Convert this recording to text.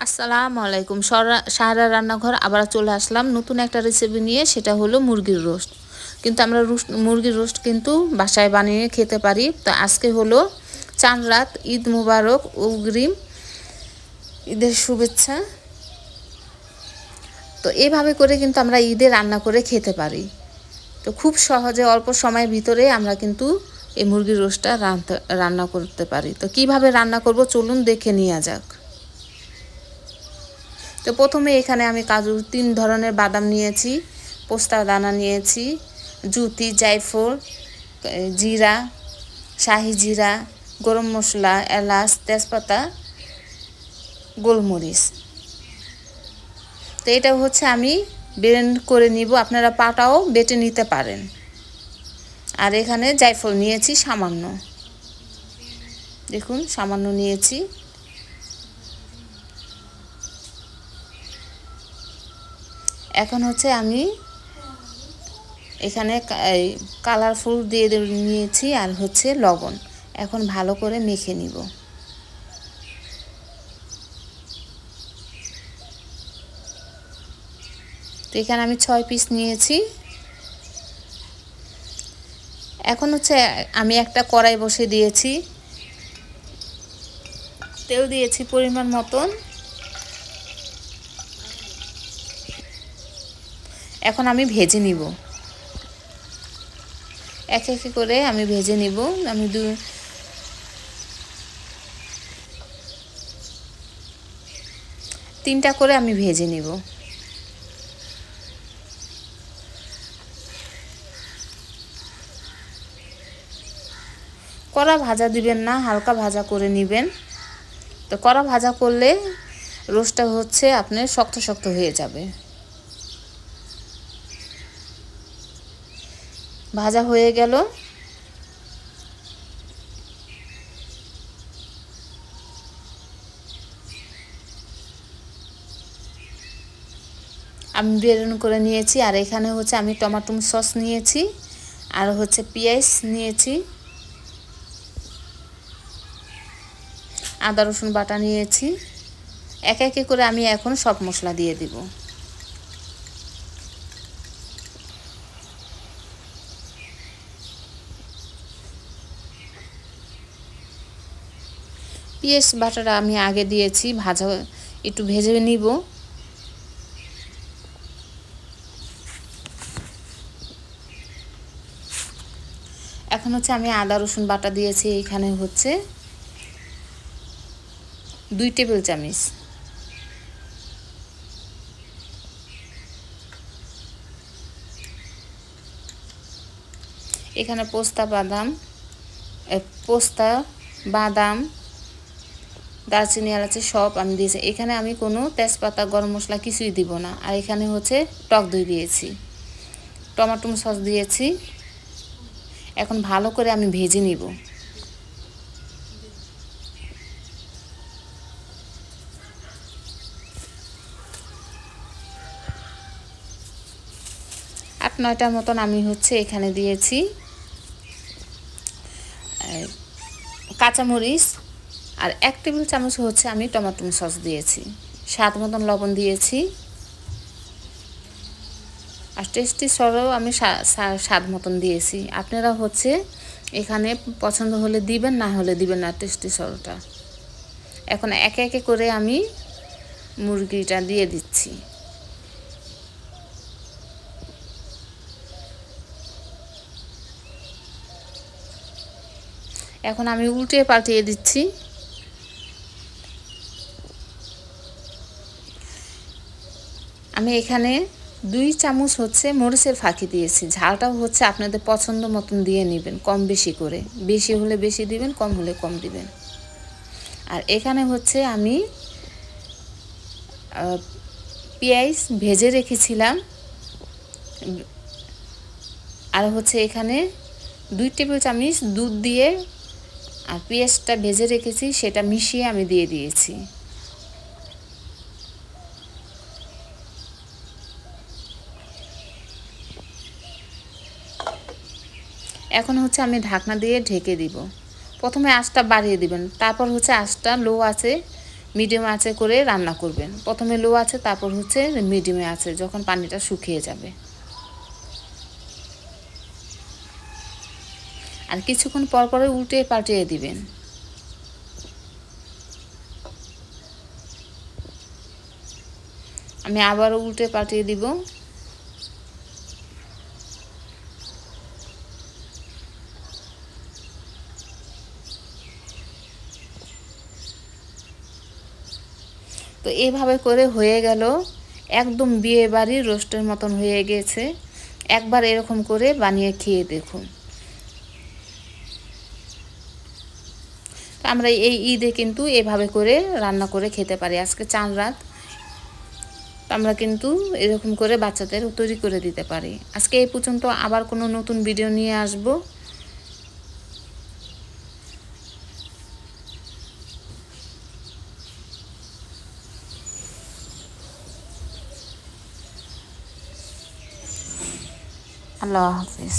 আসসালামু আলাইকুম। সাহারা রান্নাঘর আবার চলে আসলাম নতুন একটা রেসিপি নিয়ে, সেটা হলো মুরগির রোস্ট। কিন্তু আমরা মুরগির রোস্ট কিন্তু বাসায় বানিয়ে খেতে পারি। তো আজকে হলো চাঁদ রাত, ঈদ মুবারক, অগ্রিম ঈদের শুভেচ্ছা। তো এভাবে করে কিন্তু আমরা ঈদে রান্না করে খেতে পারি। তো খুব সহজে অল্প সময়ের ভিতরে আমরা কিন্তু এই মুরগির রোস্টটা রান্না করতে পারি। তো কিভাবে রান্না করব চলুন দেখে নেওয়া যাক। তো প্রথমে এখানে আমি কাজু 3 ধরনের বাদাম নিয়েছি, পোস্তা দানা নিয়েছি, জুতি, জায়ফল, জিরা, শাহি জিরা, গরম মশলা, এলাচ, তেজপাতা, গোলমরিচ। তো এটা হচ্ছে আমি ব্লেন্ড করে নিব, আপনারা পাটাও বেটে নিতে পারেন। আর এখানে জায়ফল নিয়েছি সামান্য, দেখুন সামান্য নিয়েছি। এখন হচ্ছে আমি এখানে কালারফুল দিয়ে নিয়েছি আর হচ্ছে লবণ। এখন ভালো করে মেখে নিব। তো এখানে আমি 6 পিস নিয়েছি। এখন হচ্ছে আমি একটা কড়াই বসে দিয়েছি, তেল দিয়েছি পরিমাণ মতন। এখন আমি ভেজে নিব, এক এক করে আমি ভেজে নিব। আমি 3টা করে আমি ভেজে নিব। কড়া ভাজা দিবেন না, হালকা ভাজা করে নেবেন। তো কড়া ভাজা করলে রোস্টটা হচ্ছে আপনার শক্ত শক্ত হয়ে যাবে। ভাজা হয়ে গেল। আমি বেরেন করে নিয়েছি। আর এখানে হচ্ছে আমি টমেটো সস নিয়েছি, আর হচ্ছে পেঁয়াজ নিয়েছি, আদা রসুন বাটা নিয়েছি। এক এক করে আমি এখন সব মশলা দিয়ে দিব। পেঁয়াজ বাটাটা আমি আগে দিয়েছি, একটু ভেজে নিব। এখন হচ্ছে আমি আদা রসুন বাটা দিয়েছি, এখানে হচ্ছে 2 টেবিল চামচ। এখানে পোস্তা বাদাম, দারচিনি, এলাচি সব আমি দিয়েছি। এখানে আমি কোনো তেজপাতা, গরম মশলা কিছুই দিব না। আর এখানে হচ্ছে টক দই দিয়েছি, টমেটো সস দিয়েছি। এখন ভালো করে আমি ভেজে নিব। আট 9টার মতন আমি হচ্ছে এখানে দিয়েছি কাঁচামরিচ। আর 1 টেবিল চামচ হচ্ছে আমি টমেটো সস দিয়েছি, স্বাদ মতন লবণ দিয়েছি। আর টেস্টি সসও আমি স্বাদ মতন দিয়েছি। আপনারা হচ্ছে এখানে পছন্দ হলে দিবেন, না হলে দিবেন না টেস্টি সসটা। এখন একে একে করে আমি মুরগিটা দিয়ে দিচ্ছি। এখন আমি উল্টে পাল্টিয়ে দিচ্ছি। আমি এখানে 2 চামচ হচ্ছে মরিচের ফাঁকি দিয়েছি। ঝালটাও হচ্ছে আপনাদের পছন্দ মতন দিয়ে নেবেন, কম বেশি করে। বেশি হলে বেশি দিবেন, কম হলে কম দিবেন। আর এখানে হচ্ছে আমি পেঁয়াজ ভেজে রেখেছিলাম। আর হচ্ছে এখানে 2 টেবিল চামচ দুধ দিয়ে আর পেঁয়াজটা ভেজে রেখেছি সেটা মিশিয়ে আমি দিয়ে দিয়েছি। এখন হচ্ছে আমি ঢাকনা দিয়ে ঢেকে দিব। প্রথমে আঁচটা বাড়িয়ে দিবেন, তারপর হচ্ছে আঁচটা লো আছে মিডিয়াম আঁচে করে রান্না করবেন। প্রথমে লো আছে, তারপর হচ্ছে মিডিয়ামে আছে যখন পানিটা শুকিয়ে যাবে। আর কিছুক্ষণ পর পরে উল্টে পাল্টিয়ে দিবেন। আমি আবারও উল্টে পাল্টিয়ে দিব। তো এভাবে করে হয়ে গেল, একদম বিয়ে বাড়ির রোস্টের মতন হয়ে গেছে। একবার এরকম করে বানিয়ে খেয়ে দেখুন। আমরা এই ঈদে কিন্তু এভাবে করে রান্না করে খেতে পারি। আজকে চাঁদ রাত, আমরা কিন্তু এরকম করে বাচ্চাদের তৈরি করে দিতে পারি। আজকে এই পর্যন্ত, আবার কোনো নতুন ভিডিও নিয়ে আসবো। আল্লাহ হাফিজ।